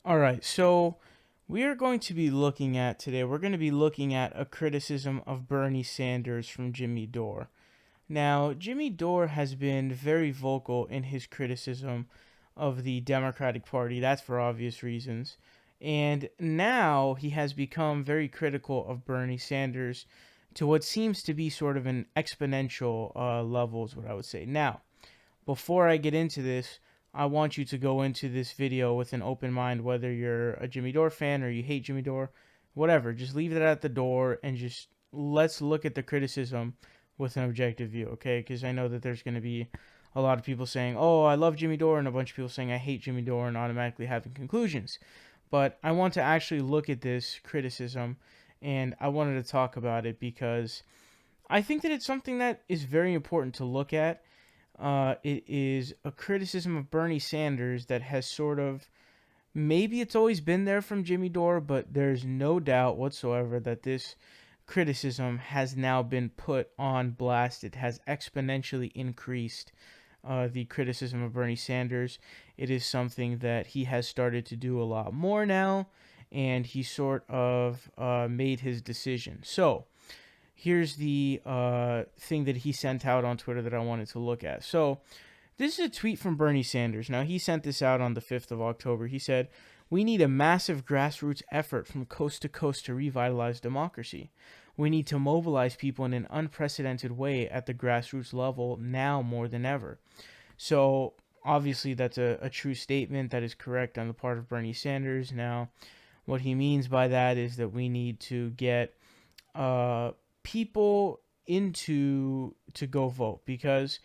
All right, so we are going to be looking at today, we're going to be looking at a criticism of Bernie Sanders from Jimmy Dore. Now, Jimmy Dore has been very vocal in his criticism of the Democratic Party, that's for obvious reasons. And now he has become very critical of Bernie Sanders to what seems to be sort of an exponential level, is what I would say. Now, before I get into this, I want you to go into this video with an open mind, whether you're a Jimmy Dore fan or you hate Jimmy Dore, whatever. Just leave that at the door and just let's look at the criticism with an objective view, okay? Because I know that there's going to be a lot of people saying, oh, I love Jimmy Dore, and a bunch of people saying, I hate Jimmy Dore, and automatically having conclusions. But I want to actually look at this criticism, and I wanted to talk about it because I think that it's something that is very important to look at. It is a criticism of Bernie Sanders that has sort of maybe it's always been there from Jimmy Dore, but there's no doubt whatsoever that this criticism has now been put on blast. It has exponentially increased the criticism of Bernie Sanders. It is something that he has started to do a lot more now, and he sort of made his decision. So, here's the thing that he sent out on Twitter that I wanted to look at. So, this is a tweet from Bernie Sanders. Now, he sent this out on the 5th of October. He said, "We need a massive grassroots effort from coast to coast to revitalize democracy. We need to mobilize people in an unprecedented way at the grassroots level now more than ever." So, obviously, that's a true statement that is correct on the part of Bernie Sanders. Now, what he means by that is that we need to get uh, people into to go vote because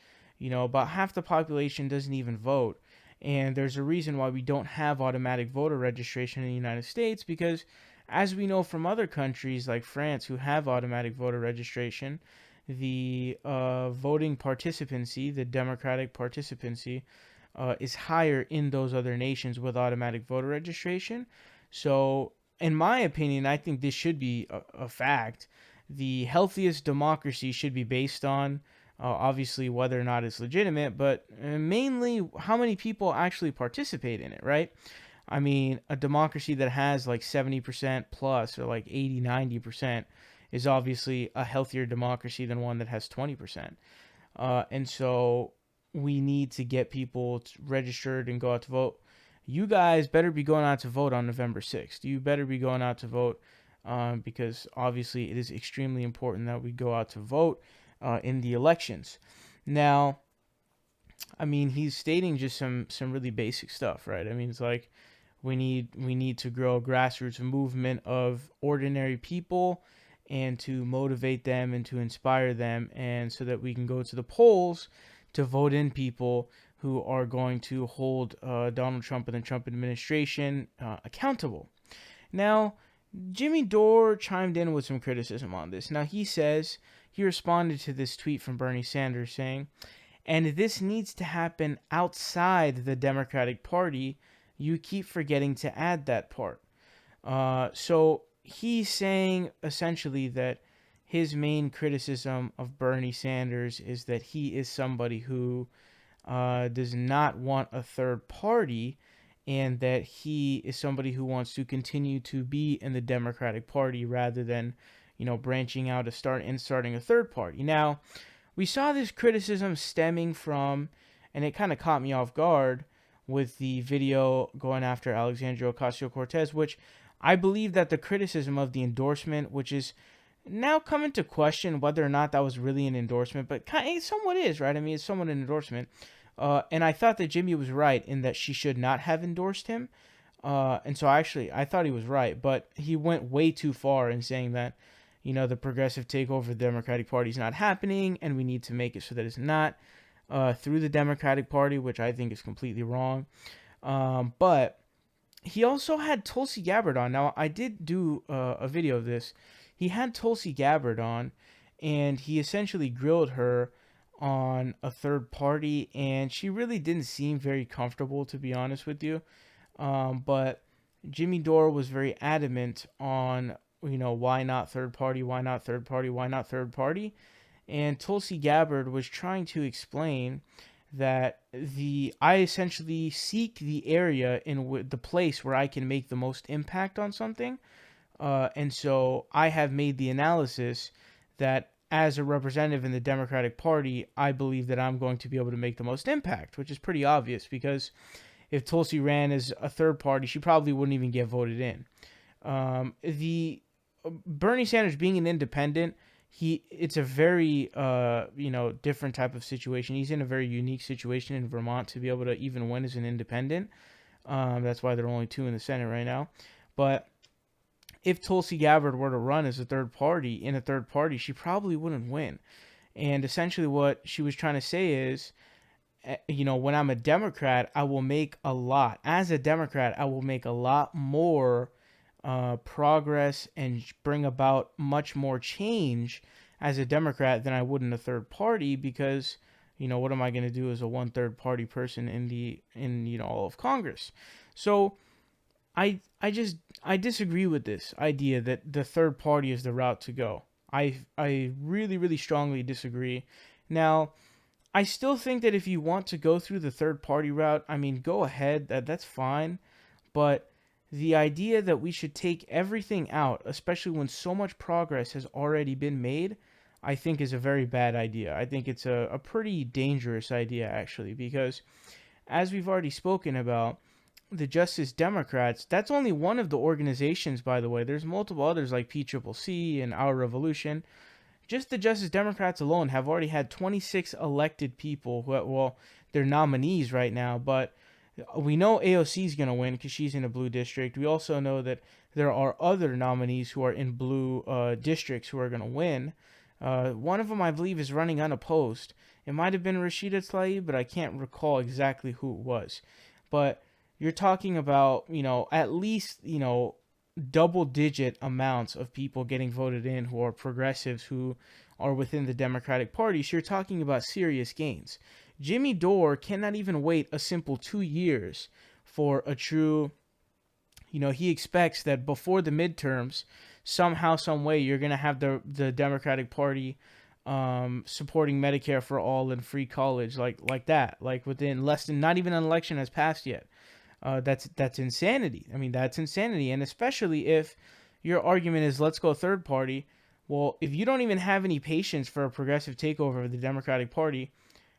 about half the population doesn't even vote, and there's a reason why we don't have automatic voter registration in the United States because as we know from other countries like France who have automatic voter registration, the voting participancy, the democratic participancy, is higher in those other nations with automatic voter registration. So, in my opinion, I think this should be a fact. The healthiest democracy should be based on obviously whether or not it's legitimate, but mainly how many people actually participate in it, right? I mean, a democracy that has like 70% plus or like 80, 90% is obviously a healthier democracy than one that has 20%. And so we need to get people registered and go out to vote. You guys better be going out to vote on November 6th. You better be going out to vote because obviously it is extremely important that we go out to vote in the elections. Now, I mean, he's stating just some really basic stuff, right? I mean, it's like we need to grow a grassroots movement of ordinary people and to motivate them and to inspire them, and so that we can go to the polls to vote in people who are going to hold Donald Trump and the Trump administration accountable. Now, Jimmy Dore chimed in with some criticism on this. Now, he responded to this tweet from Bernie Sanders saying, and this needs to happen outside the Democratic Party. You keep forgetting to add that part. So he's saying essentially that his main criticism of Bernie Sanders is that he is somebody who does not want a third party, and that he is somebody who wants to continue to be in the Democratic Party rather than, branching out to starting a third party. Now, we saw this criticism stemming from, and it kind of caught me off guard with the video going after Alexandria Ocasio-Cortez, which I believe that the criticism of the endorsement, which is now come into question whether or not that was really an endorsement, but it somewhat is, right? I mean, it's somewhat an endorsement. And I thought that Jimmy was right in that she should not have endorsed him. And so I thought he was right, but he went way too far in saying that, the progressive takeover of the Democratic Party is not happening, and we need to make it so that it's not through the Democratic Party, which I think is completely wrong. But he also had Tulsi Gabbard on. Now, I did do a video of this. He had Tulsi Gabbard on, and he essentially grilled her on a third party, and she really didn't seem very comfortable, to be honest with you. But Jimmy Dore was very adamant on, why not third party, why not third party, why not third party? And Tulsi Gabbard was trying to explain that I essentially seek the area in the place where I can make the most impact on something. And so I have made the analysis that as a representative in the Democratic Party, I believe that I'm going to be able to make the most impact, which is pretty obvious because if Tulsi ran as a third party, she probably wouldn't even get voted in. The Bernie Sanders being an independent, it's a very different type of situation. He's in a very unique situation in Vermont to be able to even win as an independent. That's why there are only two in the Senate right now. But if Tulsi Gabbard were to run as a third party in a third party, she probably wouldn't win. And essentially, what she was trying to say is, when I'm a Democrat, I will make a lot. As a Democrat, I will make a lot more progress and bring about much more change as a Democrat than I would in a third party because, what am I going to do as a one-third party person in all of Congress? So I disagree with this idea that the third party is the route to go. I really, really strongly disagree. Now, I still think that if you want to go through the third party route, I mean, go ahead. That's fine. But the idea that we should take everything out, especially when so much progress has already been made, I think is a very bad idea. I think it's a pretty dangerous idea, actually, because as we've already spoken about, the Justice Democrats, that's only one of the organizations, by the way. There's multiple others like PCCC and Our Revolution. Just the Justice Democrats alone have already had 26 elected people they're nominees right now, but we know AOC is going to win because she's in a blue district. We also know that there are other nominees who are in blue districts who are going to win. One of them, I believe, is running unopposed. It might have been Rashida Tlaib, but I can't recall exactly who it was. But you're talking about, at least, double-digit amounts of people getting voted in who are progressives, who are within the Democratic Party. So you're talking about serious gains. Jimmy Dore cannot even wait a simple 2 years for a true, he expects that before the midterms, somehow, some way, you're going to have the Democratic Party supporting Medicare for all and free college like that. Like within less than, not even an election has passed yet. That's insanity. I mean, that's insanity. And especially if your argument is let's go third party. Well, if you don't even have any patience for a progressive takeover of the Democratic Party,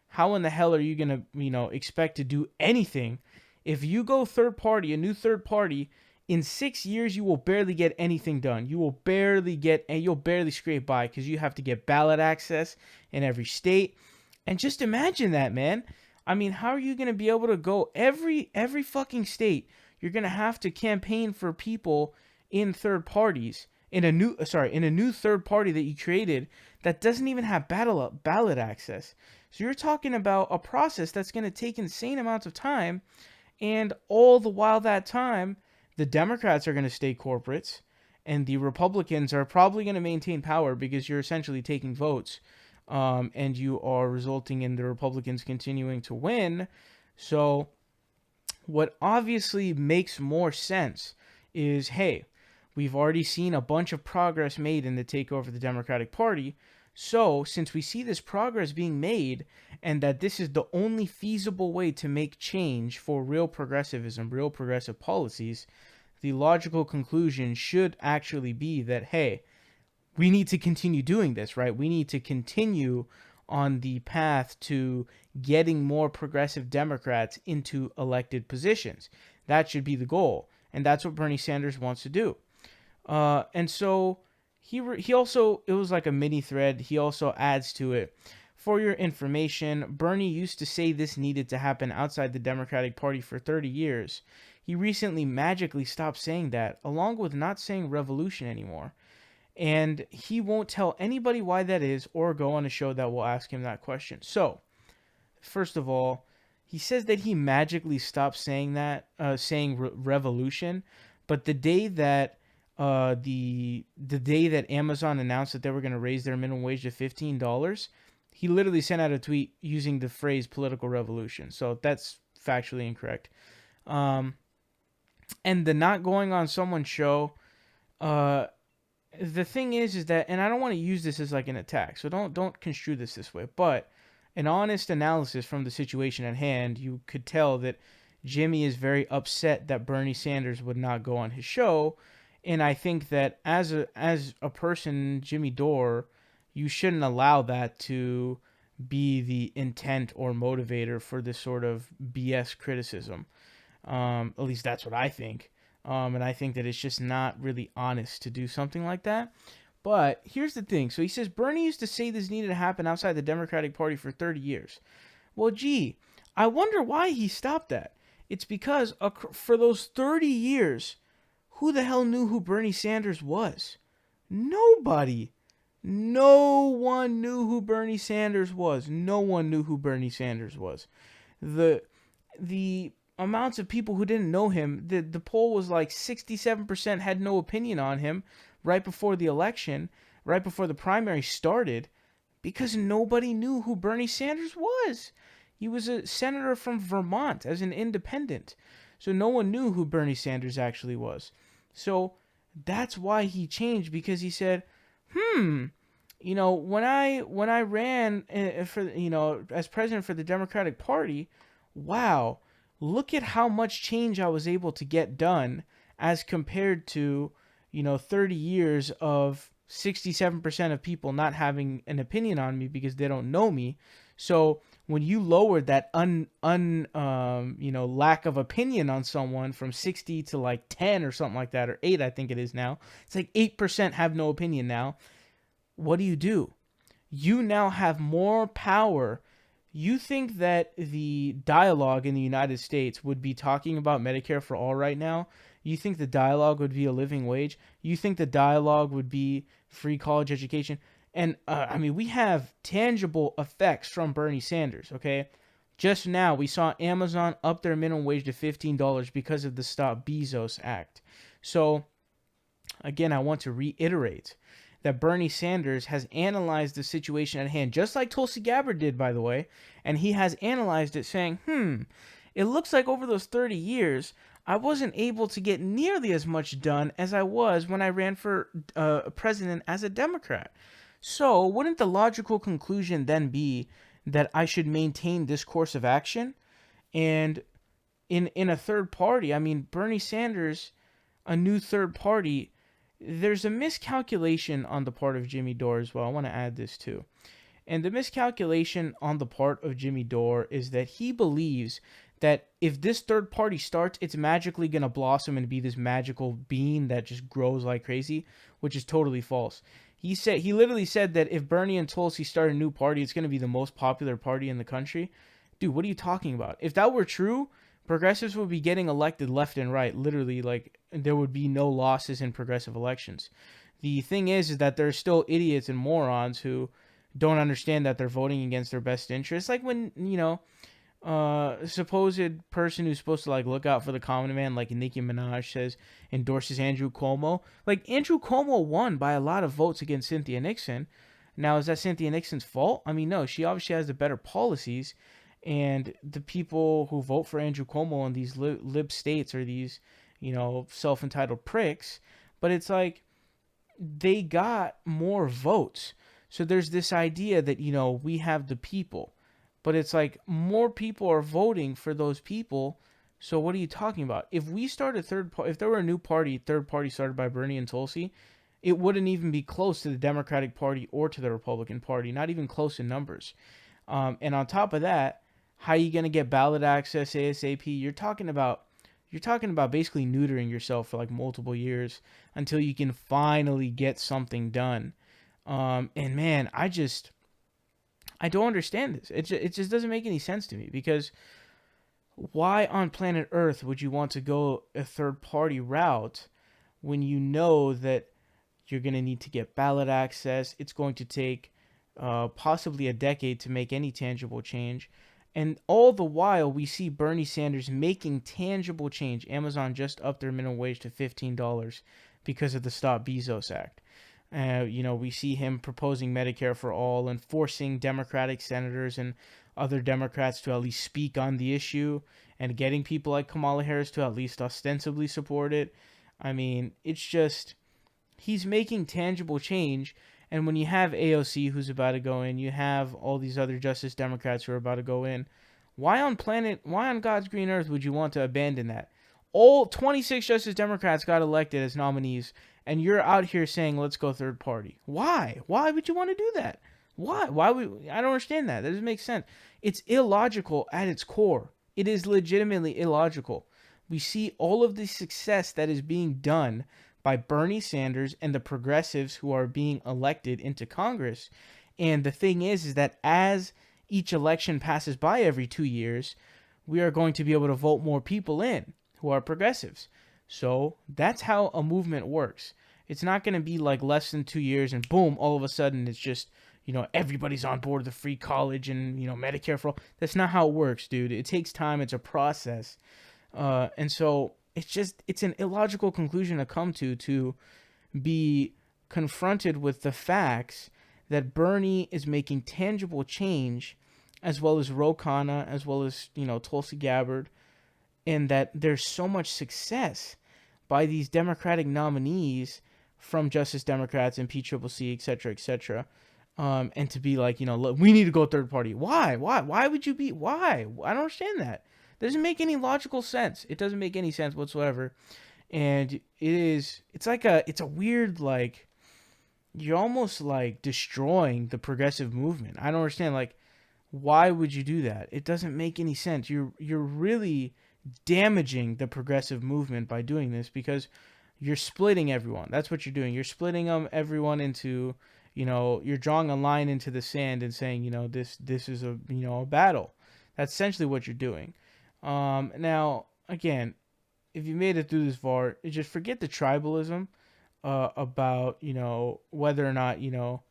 how in the hell are you going to, expect to do anything? If you go third party, a new third party, in 6 years, you will barely get anything done. You'll barely scrape by because you have to get ballot access in every state. And just imagine that, man. I mean, how are you going to be able to go every fucking state? You're going to have to campaign for people in third parties in a new third party that you created that doesn't even have ballot access. So you're talking about a process that's going to take insane amounts of time, and all the while that time, the Democrats are going to stay corporates, and the Republicans are probably going to maintain power because you're essentially taking votes. And you are resulting in the Republicans continuing to win. So what obviously makes more sense is, hey, we've already seen a bunch of progress made in the takeover of the Democratic Party. So since we see this progress being made and that this is the only feasible way to make change for real progressivism, real progressive policies, the logical conclusion should actually be that, hey, we need to continue doing this, right? We need to continue on the path to getting more progressive Democrats into elected positions. That should be the goal. And that's what Bernie Sanders wants to do. And so he also, it was like a mini thread. He also adds to it. For your information, Bernie used to say this needed to happen outside the Democratic Party for 30 years. He recently magically stopped saying that, along with not saying revolution anymore. And he won't tell anybody why that is or go on a show that will ask him that question. So, first of all, he says that he magically stopped saying that, revolution, but the day that the day that Amazon announced that they were going to raise their minimum wage to $15, he literally sent out a tweet using the phrase political revolution. So that's factually incorrect. And the not going on someone's show, the thing is that, and I don't want to use this as like an attack, so don't construe this way, but an honest analysis from the situation at hand, you could tell that Jimmy is very upset that Bernie Sanders would not go on his show. And I think that as a person, Jimmy Dore, you shouldn't allow that to be the intent or motivator for this sort of BS criticism. At least that's what I think. And I think that it's just not really honest to do something like that. But here's the thing. So he says Bernie used to say this needed to happen outside the Democratic Party for 30 years. Well, gee, I wonder why he stopped that. It's because for those 30 years, who the hell knew who Bernie Sanders was? Nobody. No one knew who Bernie Sanders was. No one knew who Bernie Sanders was. The amounts of people who didn't know him, the poll was like 67% had no opinion on him right before the election, right before the primary started, because nobody knew who Bernie Sanders was. He was a senator from Vermont as an independent. So no one knew who Bernie Sanders actually was. So that's why he changed, because he said, when I ran for, as president for the Democratic Party, wow, look at how much change I was able to get done as compared to, 30 years of 67% of people not having an opinion on me because they don't know me. So when you lowered that lack of opinion on someone from 60 to like 10 or something like that, or 8, I think it is now. It's like 8% have no opinion now. What do? You now have more power. You think that the dialogue in the United States would be talking about Medicare for all right now? You think the dialogue would be a living wage? You think the dialogue would be free college education? And, we have tangible effects from Bernie Sanders, okay? Just now, we saw Amazon up their minimum wage to $15 because of the Stop Bezos Act. So, again, I want to reiterate that Bernie Sanders has analyzed the situation at hand, just like Tulsi Gabbard did, by the way, and he has analyzed it saying, it looks like over those 30 years, I wasn't able to get nearly as much done as I was when I ran for president as a Democrat. So wouldn't the logical conclusion then be that I should maintain this course of action? And in a third party, Bernie Sanders, a new third party, there's a miscalculation on the part of Jimmy Dore as well. I want to add this too. And the miscalculation on the part of Jimmy Dore is that he believes that if this third party starts, it's magically going to blossom and be this magical bean that just grows like crazy, which is totally false. He literally said that if Bernie and Tulsi start a new party, it's going to be the most popular party in the country. Dude, what are you talking about? If that were true, progressives would be getting elected left and right. Literally, like, there would be no losses in progressive elections. The thing is that there's still idiots and morons who don't understand that they're voting against their best interests. Like when, supposed person who's supposed to like look out for the common man, like Nicki Minaj says, endorses Andrew Cuomo. Like Andrew Cuomo won by a lot of votes against Cynthia Nixon. Now, is that Cynthia Nixon's fault? No, she obviously has the better policies, and the people who vote for Andrew Cuomo in these lib states are these, self-entitled pricks. But it's like they got more votes. So there's this idea that, we have the people. But it's like more people are voting for those people. So what are you talking about? If we start if there were a new third party started by Bernie and Tulsi, it wouldn't even be close to the Democratic Party or to the Republican Party, not even close in numbers. And on top of that, how are you going to get ballot access ASAP? You're talking about basically neutering yourself for like multiple years until you can finally get something done. And man, I don't understand this. It just doesn't make any sense to me, because why on planet Earth would you want to go a third party route when you know that you're going to need to get ballot access? It's going to take possibly a decade to make any tangible change. And all the while, we see Bernie Sanders making tangible change. Amazon just upped their minimum wage to $15 because of the Stop Bezos Act. We see him proposing Medicare for all and forcing Democratic senators and other Democrats to at least speak on the issue, and getting people like Kamala Harris to at least ostensibly support it. It's just, he's making tangible change. And when you have AOC who's about to go in, you have all these other Justice Democrats who are about to go in. Why on God's green earth would you want to abandon that? All 26 Justice Democrats got elected as nominees, and you're out here saying, let's go third party. Why? Why would you want to do that? Why? Why would I don't understand that. That doesn't make sense. It's illogical at its core. It is legitimately illogical. We see all of the success that is being done by Bernie Sanders and the progressives who are being elected into Congress. And the thing is that as each election passes by every 2 years, we are going to be able to vote more people in who are progressives. So that's how a movement works. It's not going to be like less than 2 years and boom, all of a sudden it's just, everybody's on board with free college and, Medicare for all. That's not how it works, dude. It takes time. It's a process. And so it's an illogical conclusion to come to be confronted with the facts that Bernie is making tangible change, as well as Ro Khanna, as well as, Tulsi Gabbard, and that there's so much success by these Democratic nominees from Justice Democrats and PCCC, et cetera, et cetera. And to be like, look, we need to go third party. Why? Why would you be? Why? I don't understand that. It doesn't make any logical sense. It doesn't make any sense whatsoever. And it's a weird, like, you're almost like destroying the progressive movement. I don't understand. Like, why would you do that? It doesn't make any sense. You're really damaging the progressive movement by doing this, because you're splitting everyone. That's what you're doing. You're splitting everyone into, you're drawing a line into the sand and saying, this is a battle. That's essentially what you're doing. Now, again, if you made it through this far, just forget the tribalism about, whether or not,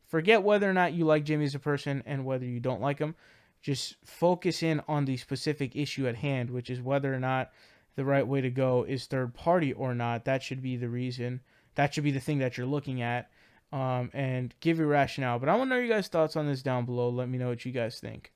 forget whether or not you like Jimmy as a person and whether you don't like him. Just focus in on the specific issue at hand, which is whether or not the right way to go is third party or not. That should be the reason. That should be the thing that you're looking at, and give your rationale. But I want to know your guys' thoughts on this down below. Let me know what you guys think.